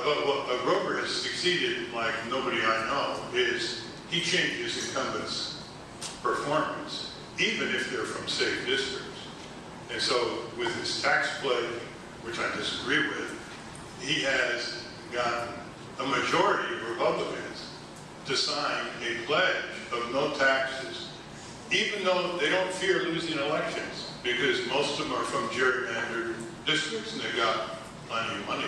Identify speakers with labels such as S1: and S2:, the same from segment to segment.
S1: What Grover has succeeded like nobody I know is he changes incumbents' performance, even if they're from safe districts. And so with his tax pledge, which I disagree with, he has gotten a majority of Republicans to sign a pledge of no taxes, even though they don't fear losing elections, because most of them are from gerrymandered districts and they got plenty of money.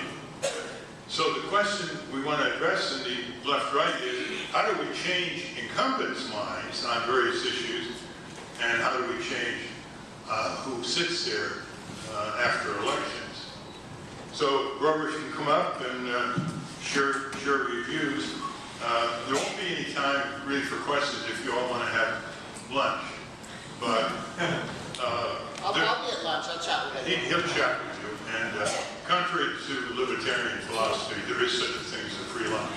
S1: So the question we want to address in the left-right is, how do we change incumbents' minds on various issues, and how do we change who sits there after elections? So Grover can come up and share reviews. There won't be any time really for questions if you all want to have lunch, but
S2: I'll be at lunch. I'll chat with you.
S1: He'll chat with you, and contrary to libertarian philosophy, there is such a thing as a free lunch.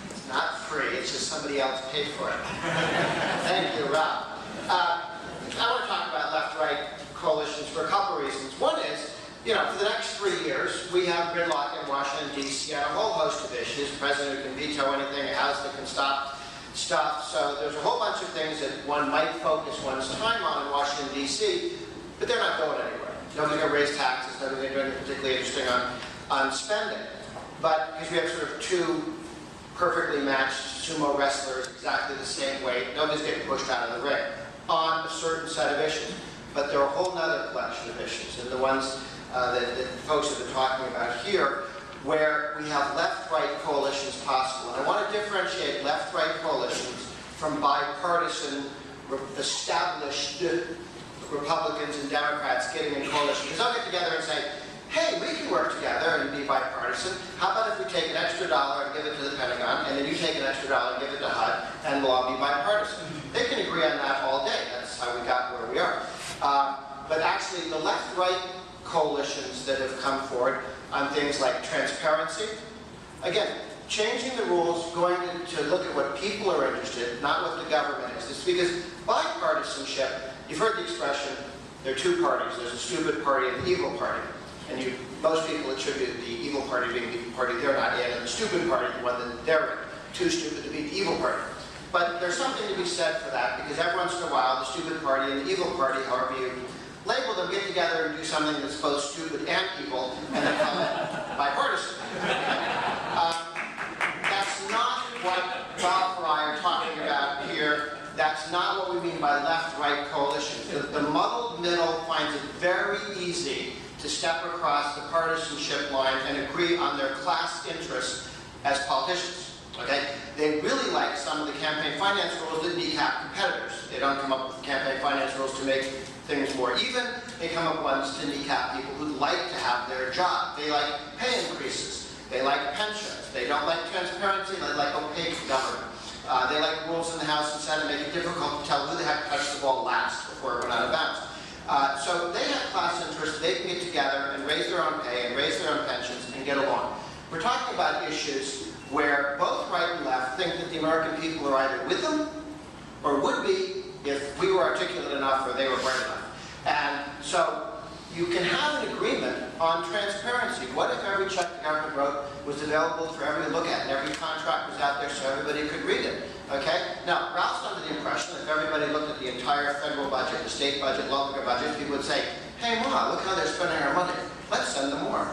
S2: It's not free, it's just somebody else paid for it. Thank you, Rob. I want to talk about left-right coalitions for a couple of reasons. One is, you know, for the next 3 years, we have gridlock in Washington, D.C. on a whole host of issues. The president who can veto anything, a house that can stop stuff. So there's a whole bunch of things that one might focus one's time on in Washington, D.C., but they're not going anywhere. Nobody's going to raise taxes, nobody's going to do anything particularly interesting on spending. But because we have sort of two perfectly matched sumo wrestlers exactly the same weight, nobody's getting pushed out of the ring on a certain set of issues. But there are a whole other collection of issues, and the ones that folks have been talking about here, where we have left-right coalitions possible. And I want to differentiate left-right coalitions from bipartisan, established Republicans and Democrats getting in coalition. Because they'll get together and say, hey, we can work together and be bipartisan. How about if we take an extra dollar and give it to the Pentagon, and then you take an extra dollar and give it to HUD, and we'll all be bipartisan. They can agree on that all day. That's how we got where we are. But actually, the left-right coalitions that have come forward on things like transparency, again, changing the rules, going to look at what people are interested in, not what the government is. It's because bipartisanship, you've heard the expression, there are two parties. There's a stupid party and the evil party. And most people attribute the evil party being the party they're not in, and the stupid party the one that they're in. Too stupid to be the evil party. But there's something to be said for that, because every once in a while, the stupid party and the evil party, however you label them, get together and do something that's both stupid and evil, and then call it bipartisan. That's not what Ralph and I are talking about here. That's not what we mean by left-right coalitions. The muddled middle finds it very easy to step across the partisanship line and agree on their class interests as politicians. Okay? They really like some of the campaign finance rules that kneecap competitors. They don't come up with campaign finance rules to make things more even. They come up with ones to kneecap people who like to have their job. They like pay increases. They like pensions. They don't like transparency. They like opaque government. They like rules in the House and Senate make it difficult to tell who the heck touched the ball last before it went out of bounds. So they have class interests. They can get together and raise their own pay and raise their own pensions and get along. We're talking about issues where both right and left think that the American people are either with them or would be if we were articulate enough or they were bright enough. And so you can have an agreement on transparency. What if every check the government wrote was available for everyone to look at and every contract was out there so everybody could read it? Okay? Now, Ralph's under the impression that if everybody looked at the entire federal budget, the state budget, local budget, people would say, hey, Ma, look how they're spending our money. Let's send them more.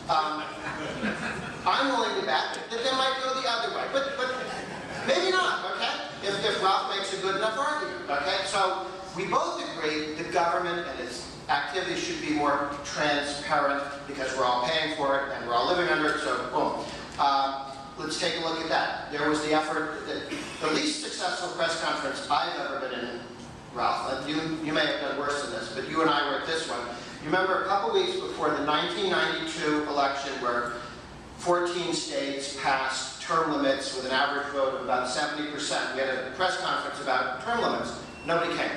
S2: I'm willing to bet that they might go the other way, but maybe not, okay? If Ralph makes a good enough argument, okay? So we both agree the government and its activities should be more transparent because we're all paying for it and we're all living under it, so boom. Let's take a look at that. There was the effort, the least successful press conference I've ever been in, Ralph. You may have done worse than this, but you and I were at this one. You remember a couple weeks before the 1992 election where 14 states passed term limits with an average vote of about 70%. We had a press conference about term limits. Nobody came.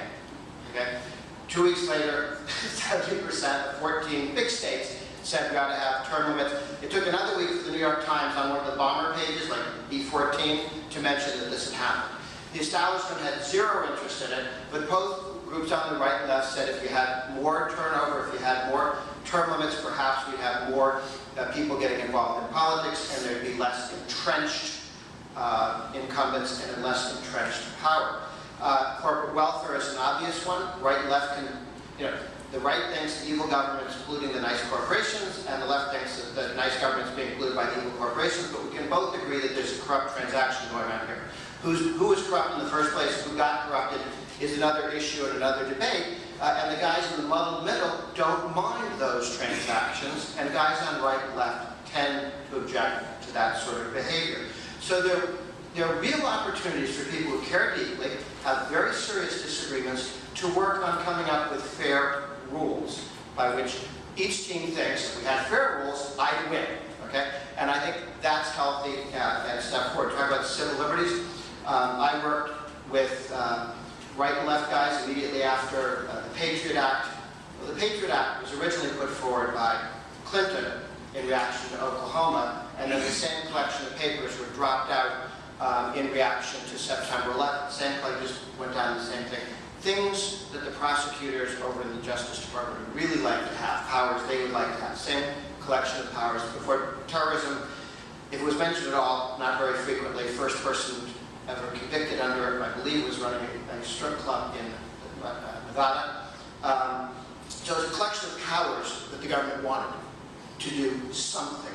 S2: Okay? 2 weeks later, 70% of 14 big states said we ought to have term limits. It took another week for the New York Times on one of the bomber pages, like B14, to mention that this had happened. The establishment had zero interest in it, but both groups on the right and left said if you had more turnover, if you had more term limits, perhaps we'd have more people getting involved in politics, and there'd be less entrenched incumbents and less entrenched power. Corporate welfare is an obvious one. Right and left can, the right thinks the evil government is polluting the nice corporations, and the left thinks that the nice government is being polluted by the evil corporations, but we can both agree that there's a corrupt transaction going on here. Who was corrupt in the first place, who got corrupted, is another issue and another debate, and the guys in the muddled middle don't mind those transactions, and guys on right and left tend to object to that sort of behavior. So there are real opportunities for people who care deeply, have very serious disagreements, to work on coming up with fair rules, by which each team thinks, if we have fair rules, I'd win, okay? And I think that's healthy and a step forward. Talk about civil liberties. I worked with right and left guys immediately after the Patriot Act. Well, the Patriot Act was originally put forward by Clinton in reaction to Oklahoma, and then the same collection of papers were dropped out in reaction to September 11th. The same collection just went down the same thing. Things that the prosecutors over in the Justice Department would really like to have, powers they would like to have, same collection of powers. Before terrorism, if it was mentioned at all, not very frequently, first person ever convicted under it, I believe, was running a strip club in Nevada. So it was a collection of powers that the government wanted to do something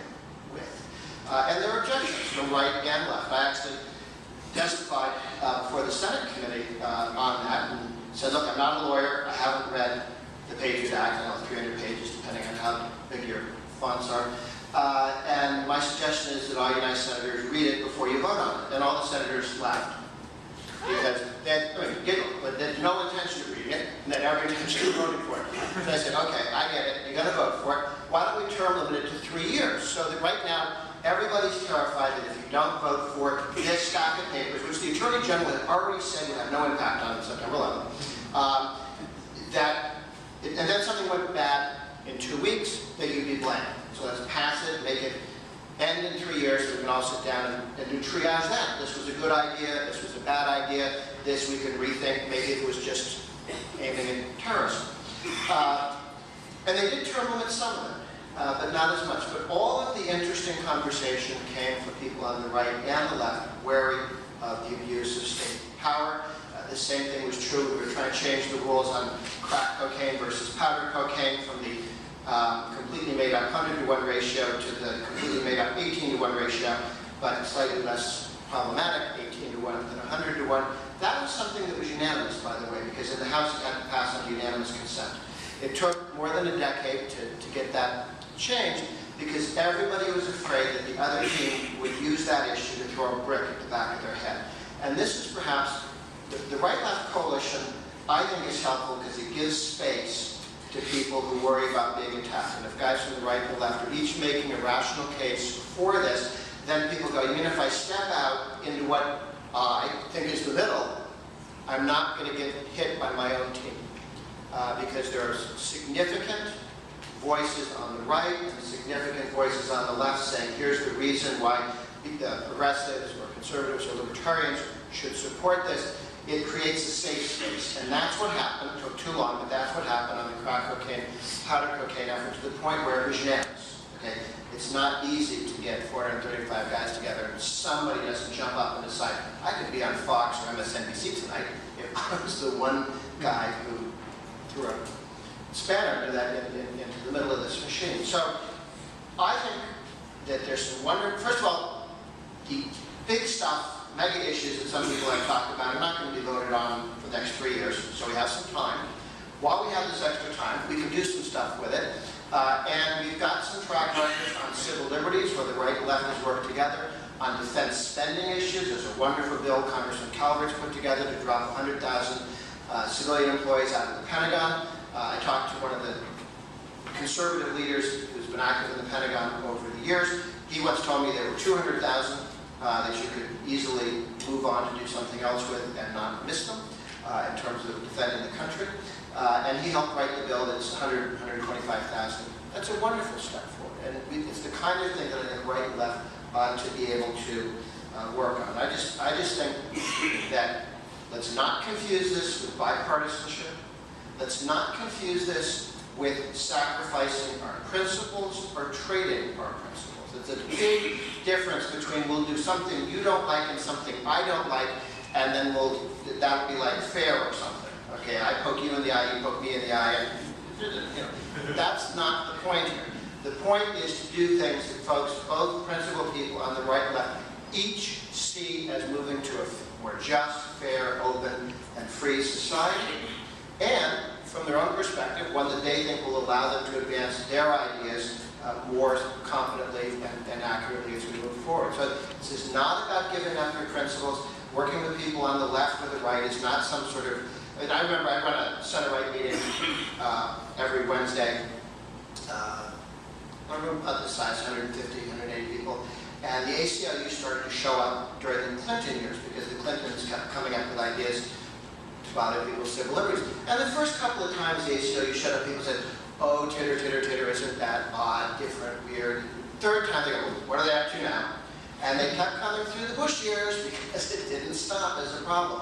S2: with. And there were objections from right and left. I actually testified before the Senate committee on that and said, look, I'm not a lawyer, I haven't read the Patriot Act, I know 300 pages depending on how big your fonts are. And my suggestion is that all you nice senators read it before you vote on it. And all the senators laughed. Because they had, giggled, but they had no intention of reading it, and they had every intention of voting for it. So I said, okay, I get it, you're going to vote for it. Why don't we term limit it to 3 years? So that right now, everybody's terrified that if you don't vote for this stack of papers, which the Attorney General had already said would have no impact on September 11th, and then something went bad in 2 weeks, that you'd be blamed. So let's pass it, make it end in 3 years, so we can all sit down and do triage that. This was a good idea, this was a bad idea, this we can rethink, maybe it was just aiming at terrorism. And they did term limit some of it, but not as much. But all of the interesting conversation came from people on the right and the left, wary of the abuse of state power. The same thing was true. We were trying to change the rules on crack cocaine versus powder cocaine from the completely made up 100-to-1 ratio to the completely made up 18-to-1 ratio, but slightly less problematic, 18-to-1 than 100-to-1. That was something that was unanimous, by the way, because in the House it had to pass on unanimous consent. It took more than a decade to get that changed, because everybody was afraid that the other team would use that issue to throw a brick at the back of their head. And this is perhaps, the right-left coalition, I think, is helpful because it gives space to people who worry about being attacked. And if guys from the right and the left are each making a rational case for this, then people go, you mean if I step out into what I think is the middle, I'm not going to get hit by my own team. Because there are significant voices on the right and significant voices on the left saying, here's the reason why progressives or conservatives or libertarians should support this. It creates a safe space. And that's what happened. It took too long, but that's what happened on the crack cocaine, powder cocaine effort, to the point where it was unanimous. Okay? It's not easy to get 435 guys together and somebody doesn't jump up and decide, I could be on Fox or MSNBC tonight if I was the one guy who threw a spanner into the middle of this machine. So I think that there's some wonder. First of all, the big stuff, mega issues that some people have talked about are not going to be voted on for the next 3 years, so we have some time. While we have this extra time, we can do some stuff with it. And we've got some track records on civil liberties, where the right and left has worked together. On defense spending issues, there's a wonderful bill Congressman Calvert's put together to drop 100,000 civilian employees out of the Pentagon. I talked to one of the conservative leaders who's been active in the Pentagon over the years. He once told me there were 200,000 that you could easily move on to do something else with and not miss them in terms of defending the country. And he helped write the bill that's 125,000. That's a wonderful step forward. And it's the kind of thing that I think right and left ought to be able to work on. I just think that let's not confuse this with bipartisanship. let's not confuse this with sacrificing our principles or trading our principles. It's a big difference between we'll do something you don't like and something I don't like, and then that'll be like fair or something. Okay, I poke you in the eye, you poke me in the eye, and that's not the point here. The point is to do things that folks, both principal people on the right and left, each see as moving to a more just, fair, open, and free society, and from their own perspective, one that they think will allow them to advance their ideas more confidently and accurately as we move forward. So this is not about giving up your principles. Working with people on the left or the right is not some sort of, I remember I run a center-right meeting every Wednesday. A room about this size, 150, 180 people. And the ACLU started to show up during the Clinton years because the Clintons kept coming up with ideas to bother people's civil liberties. And the first couple of times the ACLU showed up, people said, oh, titter, titter, titter, isn't that odd, different, weird. Third time they go, what are they up to now? And they kept coming through the Bush years because it didn't stop as a problem.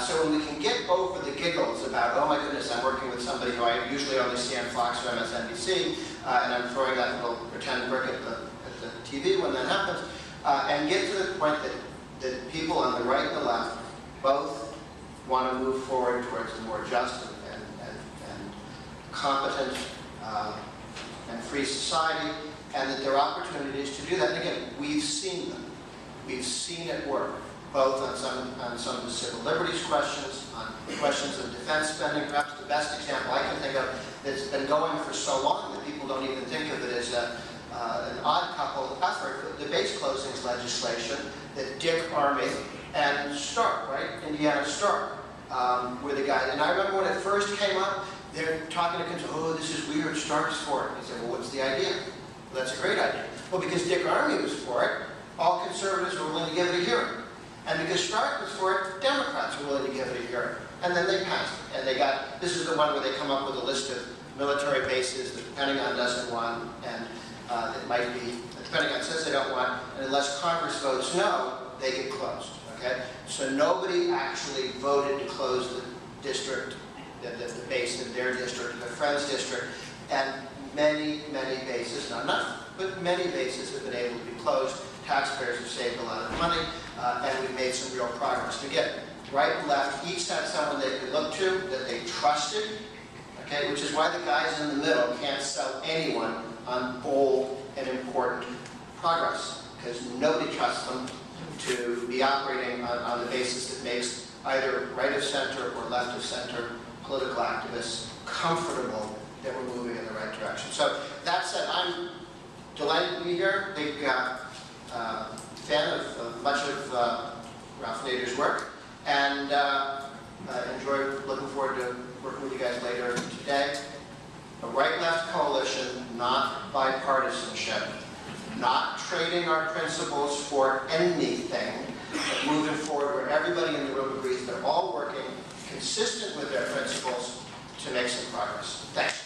S2: So when we can get over the giggles about, oh my goodness, I'm working with somebody who I usually only see on Fox or MSNBC, and I'm throwing that little pretend brick at the TV when that happens, and get to the point that people on the right and the left both want to move forward towards a more just and competent and free society, and that there are opportunities to do that. And again, we've seen them. We've seen it work, both on some of the civil liberties questions, on questions of defense spending. Perhaps the best example I can think of that's been going for so long that people don't even think of it as an odd couple effort, the base closings legislation that Dick Armey and Stark, right, Indiana Stark, were the guys. And I remember when it first came up, they're talking to conservatives, oh, this is weird, Stark's for it. He said, well, what's the idea? Well, that's a great idea. Well, because Dick Armey was for it, all conservatives were willing to give it a hearing. And because Stark was for it, Democrats were willing to give it a hearing. And then they passed it. And they got, this is the one where they come up with a list of military bases that the Pentagon doesn't want, and it might be, the Pentagon says they don't want, and unless Congress votes no, they get closed, okay? So nobody actually voted to close the district, the base in their district, their friend's district, and many, many bases, not enough, but many bases have been able to be closed. Taxpayers have saved a lot of money, and we've made some real progress. To get right and left, each had someone they could look to, that they trusted, okay, which is why the guys in the middle can't sell anyone on bold and important progress, because nobody trusts them to be operating on the basis that makes either right of center or left of center political activists comfortable that we're moving in the right direction. So that said, I'm delighted to be here. Big fan of much of Ralph Nader's work, and looking forward to working with you guys later today. A right-left coalition, not bipartisanship, not trading our principles for anything, but moving forward where everybody in the room agrees they're all working consistent with their principles to make some progress. Thanks.